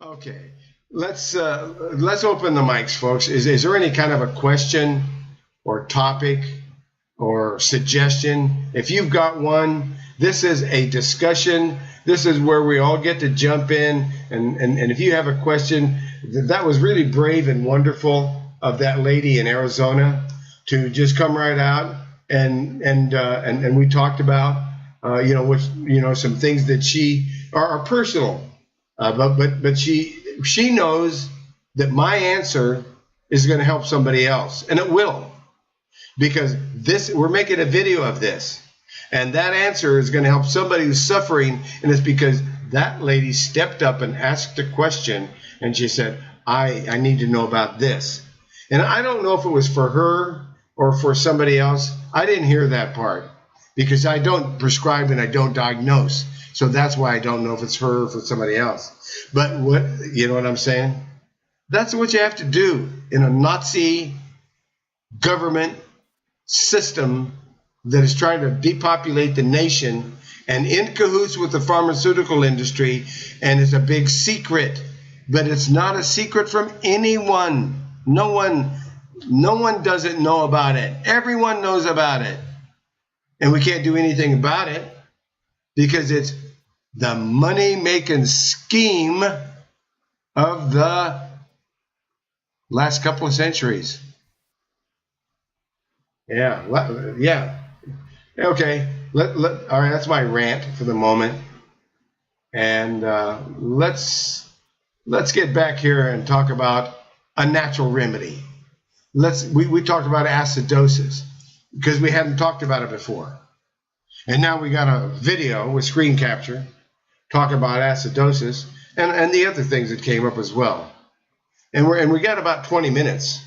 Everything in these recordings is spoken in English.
Okay, let's open the mics, folks. Is there any kind of a question or topic or suggestion? If you've got one, this is a discussion. This is where we all get to jump in. And if you have a question, that was really brave and wonderful of that lady in Arizona to just come right out and we talked about some things that she are personal. But she knows that my answer is going to help somebody else, and it will, because we're making a video of this, and that answer is going to help somebody who's suffering, and it's because that lady stepped up and asked a question, and she said, I need to know about this. And I don't know if it was for her or for somebody else. I didn't hear that part because I don't prescribe and I don't diagnose. So that's why I don't know if it's her or for somebody else. But you know what I'm saying? That's what you have to do in a Nazi government system that is trying to depopulate the nation and in cahoots with the pharmaceutical industry, and it's a big secret. But it's not a secret from anyone. No one doesn't know about it. Everyone knows about it. And we can't do anything about it because it's the money-making scheme of the last couple of centuries. Yeah. Okay. All right, that's my rant for the moment. And let's get back here and talk about a natural remedy. We talked about acidosis because we hadn't talked about it before. And now we got a video with screen capture talking about acidosis and the other things that came up as well. And we got about 20 minutes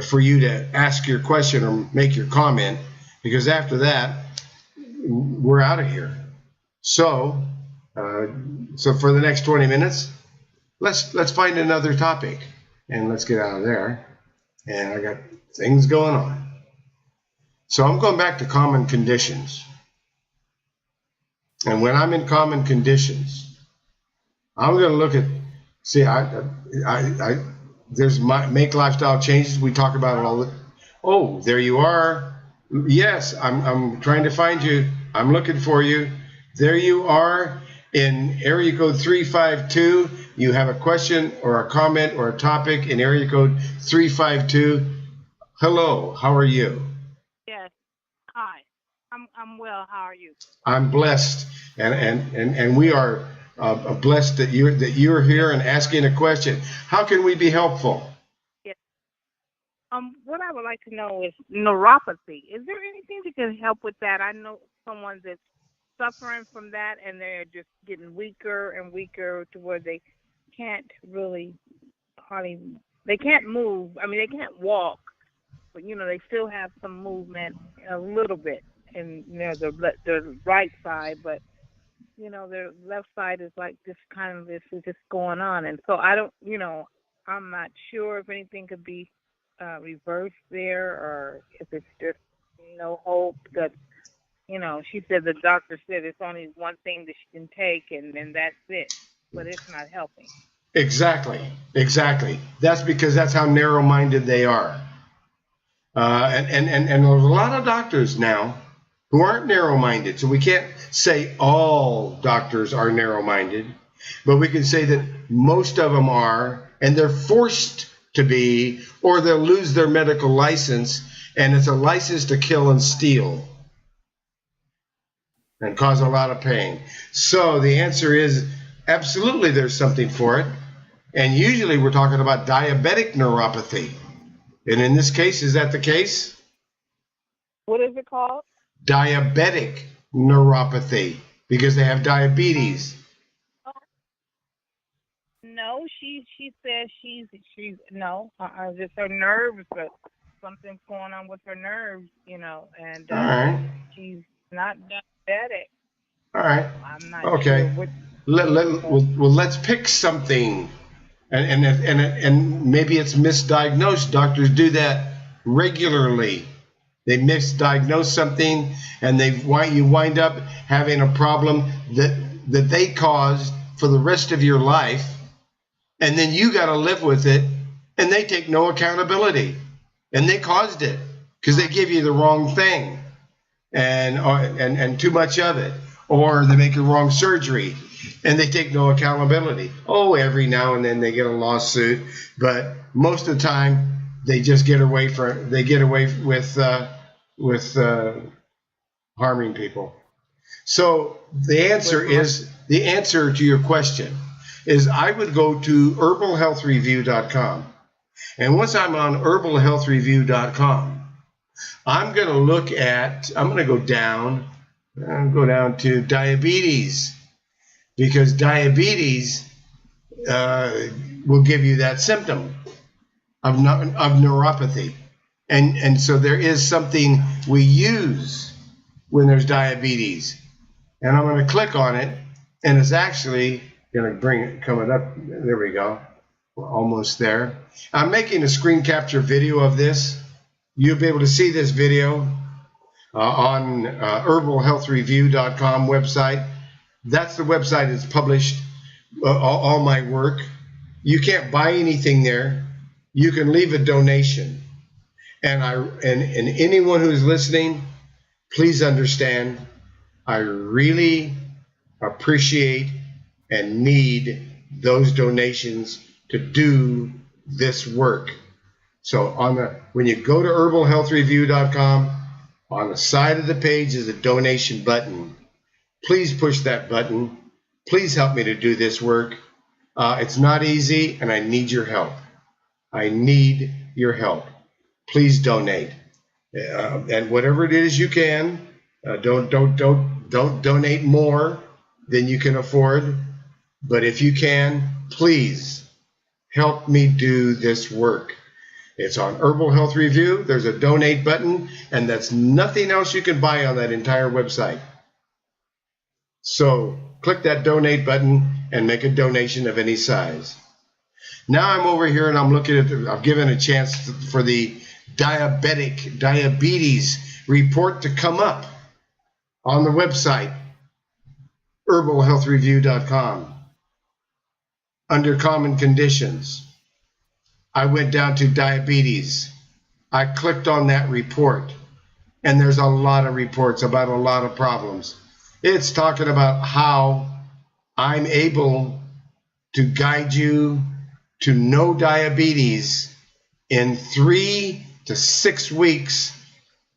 for you to ask your question or make your comment, because after that, we're out of here. So for the next 20 minutes, let's find another topic and let's get out of there. And I got things going on. So I'm going back to common conditions. And when I'm in common conditions, I'm going to look at, there's make lifestyle changes. We talk about it all the, oh, there you are. Yes, I'm trying to find you. I'm looking for you. There you are in area code 352. You have a question or a comment or a topic in area code 352. Hello, how are you? Yes. Hi. I'm well. How are you? I'm blessed, and we are blessed that you're here and asking a question. How can we be helpful? Yes. What I would like to know is neuropathy. Is there anything that can help with that? I know someone that's suffering from that, and they're just getting weaker and weaker to where they can't really they can't move. I mean, they can't walk, but they still have some movement a little bit, and the right side, but their left side is like this kind of this is just going on, and so I don't, I'm not sure if anything could be reversed there, or if it's just no hope. That she said the doctor said it's only one thing that she can take, and that's it, but it's not helping. Exactly. That's because that's how narrow-minded they are. And there's a lot of doctors now who aren't narrow-minded. So we can't say all doctors are narrow-minded, but we can say that most of them are, and they're forced to be, or they'll lose their medical license, and it's a license to kill and steal and cause a lot of pain. So the answer is absolutely there's something for it. And usually we're talking about diabetic neuropathy. And in this case, is that the case? What is it called? Diabetic neuropathy, because they have diabetes. No, she says she's no, just her nerves, but something's going on with her nerves, and all right. She's not diabetic. All right. I'm not okay. Sure let's pick something, and maybe it's misdiagnosed. Doctors do that regularly. They misdiagnose something, and you wind up having a problem that they caused for the rest of your life, and then you got to live with it, and they take no accountability, and they caused it because they give you the wrong thing and too much of it, or they make a wrong surgery and they take no accountability. Oh, every now and then they get a lawsuit, but most of the time they just get away with harming people. So the answer to your question is I would go to herbalhealthreview.com. And once I'm on herbalhealthreview.com, I'm going to go down to diabetes, because diabetes will give you that symptom of neuropathy. And so there is something we use when there's diabetes. And I'm going to click on it, and it's actually going to bring it coming up. There we go. We're almost there. I'm making a screen capture video of this. You'll be able to see this video on herbalhealthreview.com website. That's the website that's published all my work. You can't buy anything there. You can leave a donation. And anyone who's listening, please understand, I really appreciate and need those donations to do this work. So when you go to herbalhealthreview.com, on the side of the page is a donation button. Please push that button. Please help me to do this work. It's not easy, and I need your help. I need your help. Please donate, and whatever it is you can. Don't donate more than you can afford, but if you can, please help me do this work. It's on Herbal Health Review. There's a donate button, and that's nothing else you can buy on that entire website. So click that donate button and make a donation of any size. Now I'm over here and I'm looking at I've given a chance for the diabetes report to come up on the website, herbalhealthreview.com. Under common conditions, I went down to diabetes. I clicked on that report, and there's a lot of reports about a lot of problems. It's talking about how I'm able to guide you to no diabetes in 3 to 6 weeks,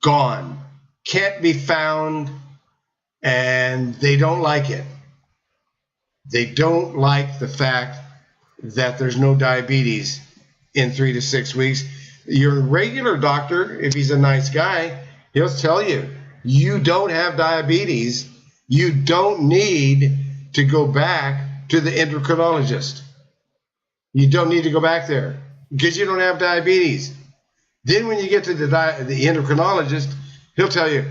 gone, can't be found, and they don't like it. They don't like the fact that there's no diabetes in 3 to 6 weeks. Your regular doctor, if he's a nice guy, he'll tell you, you don't have diabetes. You don't need to go back to the endocrinologist. You don't need to go back there because you don't have diabetes. Then when you get to the endocrinologist, he'll tell you,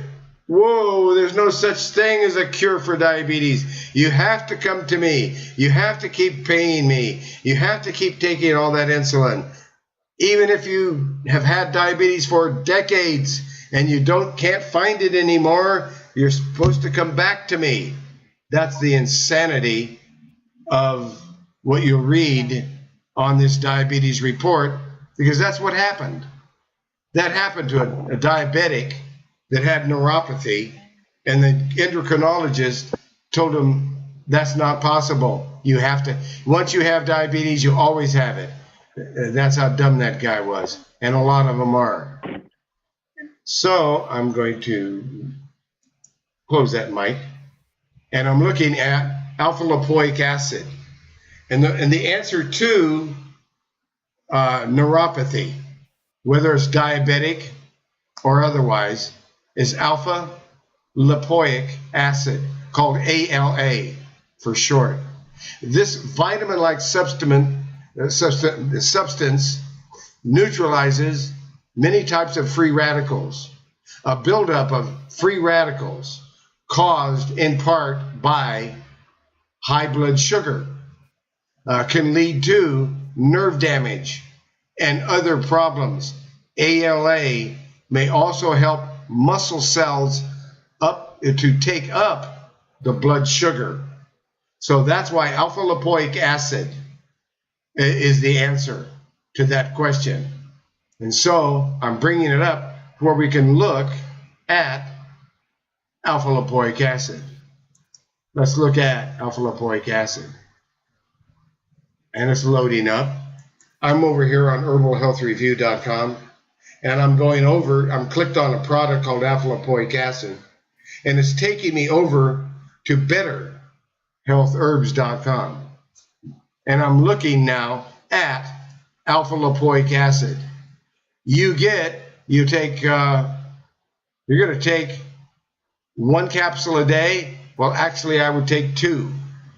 whoa, there's no such thing as a cure for diabetes. You have to come to me. You have to keep paying me. You have to keep taking all that insulin. Even if you have had diabetes for decades and you can't find it anymore, you're supposed to come back to me. That's the insanity of what you read on this diabetes report, because that's what happened. That happened to a diabetic that had neuropathy, and the endocrinologist told him that's not possible. You have to, once you have diabetes, you always have it. That's how dumb that guy was, and a lot of them are. So I'm going to close that mic, and I'm looking at alpha lipoic acid, and the answer to neuropathy, whether it's diabetic or otherwise, is alpha lipoic acid, called ALA for short. This vitamin-like substance neutralizes many types of free radicals. A buildup of free radicals caused in part by high blood sugar can lead to nerve damage and other problems. ALA may also help muscle cells to take up the blood sugar. So that's why alpha lipoic acid is the answer to that question. And so I'm bringing it up where we can look at alpha lipoic acid. Let's look at alpha lipoic acid. And it's loading up. I'm over here on herbalhealthreview.com, and I'm clicked on a product called alpha lipoic acid, and it's taking me over to betterhealthherbs.com. And I'm looking now at alpha lipoic acid. You're going to take 1 capsule a day. Well, actually, I would take 2,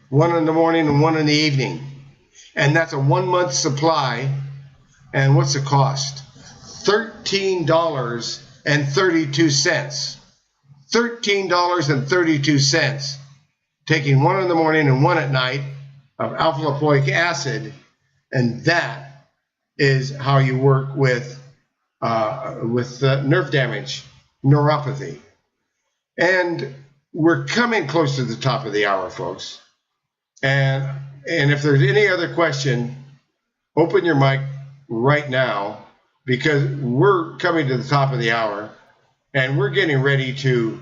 1 in the morning and 1 in the evening. And that's a 1-month supply. And what's the cost? $13.32. $13.32. Taking 1 in the morning and 1 at night of alpha lipoic acid, and that is how you work with nerve damage, neuropathy. And we're coming close to the top of the hour, folks. And if there's any other question, open your mic right now, because we're coming to the top of the hour, and we're getting ready to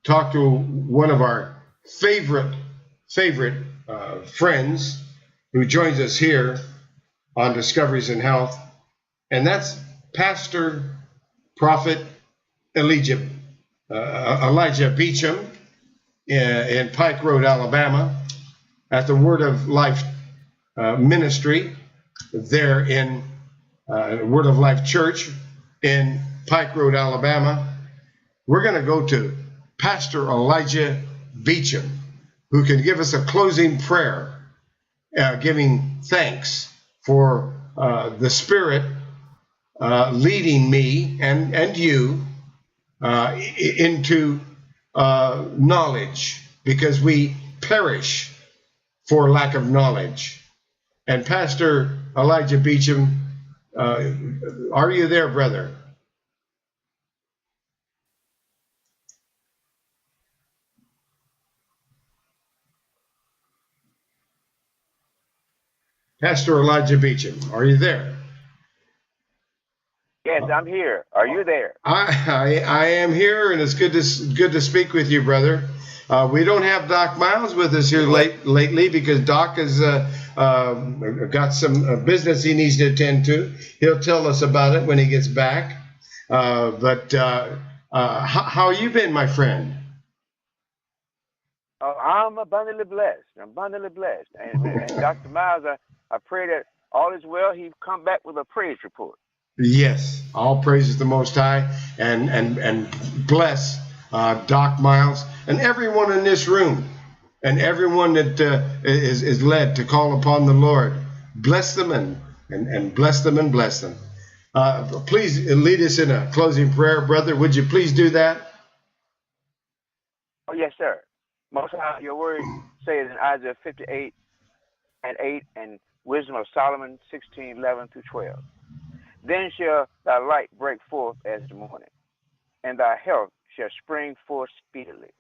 talk to one of our favorite friends who joins us here on Discoveries in Health, and that's Pastor Prophet Elijah Beecham in Pike Road, Alabama, at the Word of Life Ministry there in Word of Life Church in Pike Road, Alabama. We're going to go to Pastor Elijah Beecham, who can give us a closing prayer, giving thanks for the Spirit leading me and you into knowledge, because we perish for lack of knowledge. And Pastor Elijah Beecham, are you there, brother? Pastor Elijah Beecham, are you there? Yes, I'm here. Are you there? I am here, and it's good to speak with you, brother. We don't have Doc Miles with us here lately because Doc has got some business he needs to attend to. He'll tell us about it when he gets back. But how you been, my friend? I'm abundantly blessed. And Dr. Miles, I pray that all is well. He's come back with a praise report. Yes, all praises the Most High, and bless Doc Miles and everyone in this room, and everyone that is led to call upon the Lord. Bless them and bless them and bless them. Please lead us in a closing prayer, brother. Would you please do that? Oh, yes, sir. Most High, your word says in Isaiah 58:8 and Wisdom of Solomon 16:11-12. Then shall thy light break forth as the morning, and thy health shall spring forth speedily,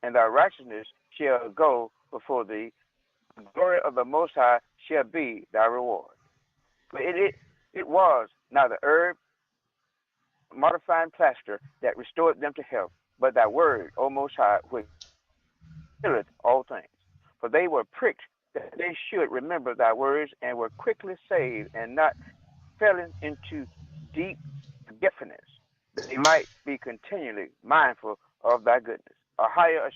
and thy righteousness shall go before thee. The glory of the Most High shall be thy reward. For it was not the herb modifying plaster that restored them to health, but thy word, O Most High, which healeth all things. For they were pricked that they should remember thy words, and were quickly saved, and not falling into deep forgetfulness, that they might be continually mindful of thy goodness. Ahia,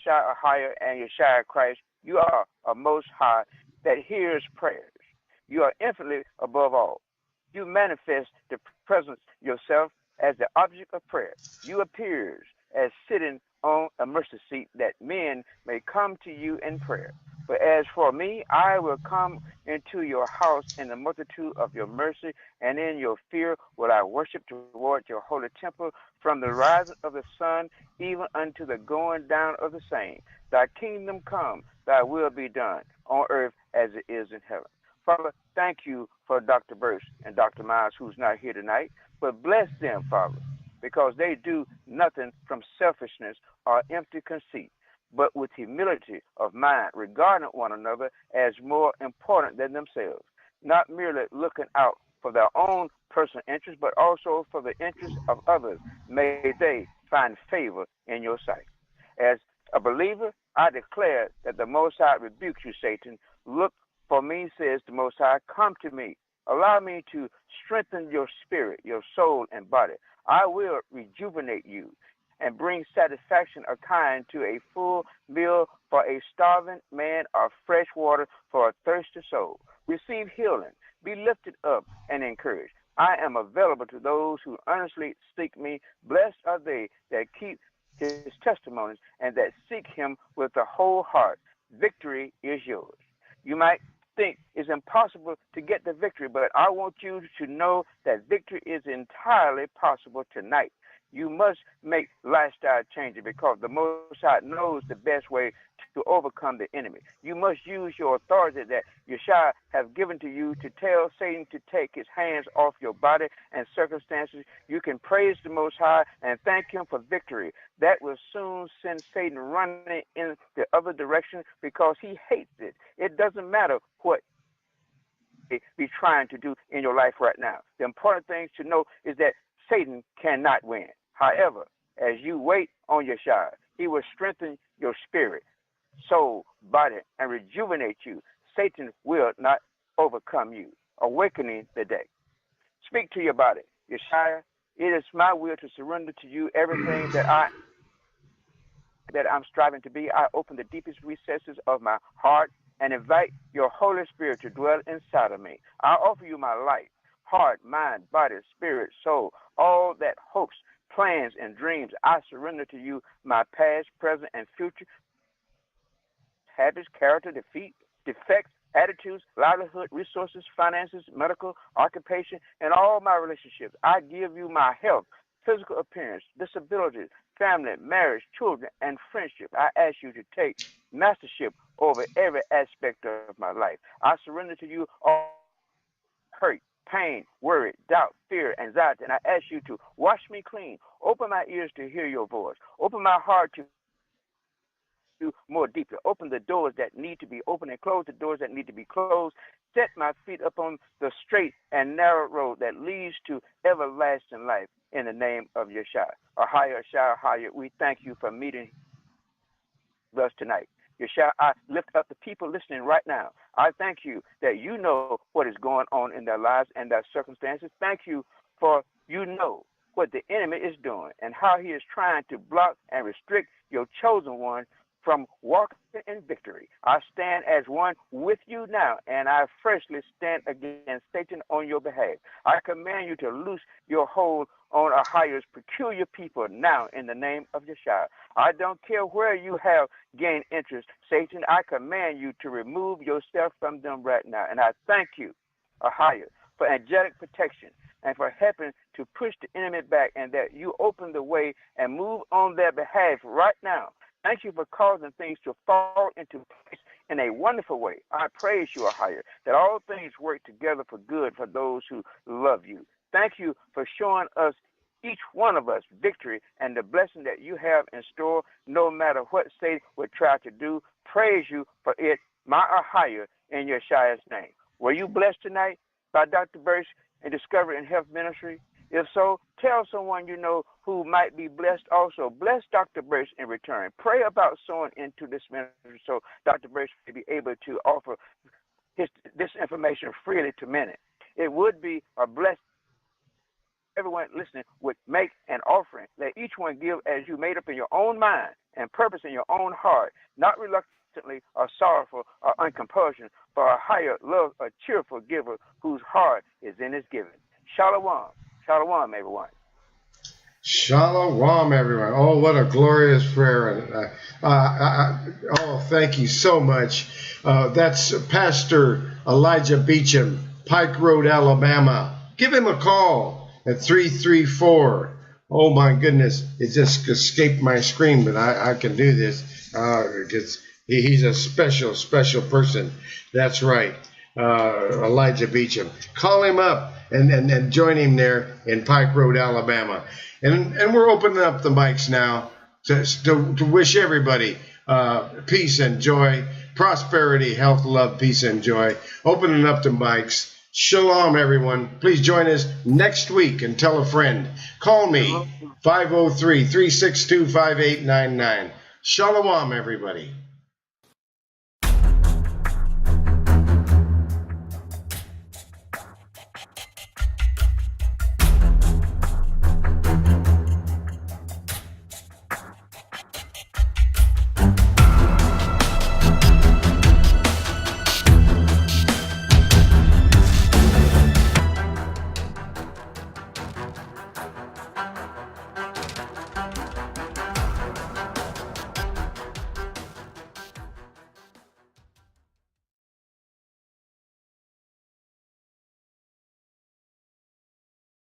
and Yeshua Christ, you are a Most High that hears prayers. You are infinitely above all. You manifest the presence yourself as the object of prayer. You appears as sitting on a mercy seat, that men may come to you in prayer. But as for me, I will come into your house in the multitude of your mercy, and in your fear will I worship toward your holy temple, from the rising of the sun even unto the going down of the same. Thy kingdom come, thy will be done on earth as it is in heaven. Father, thank you for Dr. Berst and Dr. Miles, who's not here tonight, but bless them, Father, because they do nothing from selfishness or empty conceit, but with humility of mind, regarding one another as more important than themselves. not merely looking out for their own personal interests, but also for the interests of others. May they find favor in your sight. As a believer, I declare that the Most High rebukes you, Satan. Look for me, says the Most High. Come to me. Allow me to strengthen your spirit, your soul, and body. I will rejuvenate you and bring satisfaction of kind to a full meal for a starving man, or fresh water for a thirsty soul. Receive healing. Be lifted up and encouraged. I am available to those who earnestly seek me. Blessed are they that keep his testimonies and that seek him with the whole heart. Victory is yours. You might think it's impossible to get the victory, but I want you to know that victory is entirely possible tonight. You must make lifestyle changes because the Most High knows the best way to overcome the enemy. You must use your authority that Yeshua has given to you to tell Satan to take his hands off your body and circumstances. You can praise the Most High and thank him for victory. That will soon send Satan running in the other direction because he hates it. It doesn't matter what be trying to do in your life right now. The important thing to know is that Satan cannot win. However, as you wait on Yeshua, he will strengthen your spirit, soul, body, and rejuvenate you. Satan will not overcome you. Awakening the day. Speak to your body. Yeshua, it is my will to surrender to you everything that I'm striving to be. I open the deepest recesses of my heart and invite your Holy Spirit to dwell inside of me. I offer you my life, heart, mind, body, spirit, soul, all that hopes, plans, and dreams. I surrender to you my past, present, and future habits, character, defects, attitudes, livelihood, resources, finances, medical, occupation, and all my relationships. I give you my health, physical appearance, disabilities, family, marriage, children, and friendship. I ask you to take mastership over every aspect of my life. I surrender to you all hurt, pain, worry, doubt, fear, anxiety, and I ask you to wash me clean. Open my ears to hear your voice. Open my heart to you more deeply. Open the doors that need to be opened and close the doors that need to be closed. Set my feet upon the straight and narrow road that leads to everlasting life in the name of Yeshua. Ahaya, we thank you for meeting us tonight. Yeshua, I lift up the people listening right now. I thank you that you know what is going on in their lives and their circumstances. Thank you for you know what the enemy is doing and how he is trying to block and restrict your chosen one from walking in victory. I stand as one with you now, and I freshly stand against Satan on your behalf. I command you to loose your hold on Ahaya's peculiar people now in the name of Yeshua. I don't care where you have gained interest, Satan. I command you to remove yourself from them right now. And I thank you, Ahaya, for angelic protection and for helping to push the enemy back, and that you open the way and move on their behalf right now. Thank you for causing things to fall into place in a wonderful way. I praise you, Ahaya, that all things work together for good for those who love you. Thank you for showing us, each one of us, victory and the blessing that you have in store, no matter what Satan would try to do. Praise you for it, my Ahaya, in Yeshua's name. Were you blessed tonight by Dr. Berst in Discovery and Health Ministry? If so, tell someone you know who might be blessed also. Bless Dr. Berst in return. Pray about sowing into this ministry so Dr. Berst may be able to offer this information freely to many. It would be a blessing if everyone listening would make an offering. Let each one give as you made up in your own mind and purpose in your own heart, not reluctantly or sorrowful or uncompulsion, for a higher love, a cheerful giver whose heart is in his giving. Shalom. Shalom, everyone. Shalom, everyone. Oh, what a glorious prayer. And thank you so much. That's Pastor Elijah Beecham, Pike Road, Alabama. Give him a call at 334. Oh, my goodness. It just escaped my screen, but I can do this. He's a special person. That's right. Elijah Beecham. Call him up and join him there in Pike Road, Alabama. And we're opening up the mics now to wish everybody peace and joy, prosperity, health, love, peace, and joy. Opening up the mics Shalom, everyone. Please join us next week and tell a friend. Call me, 503-362-5899. Shalom, everybody.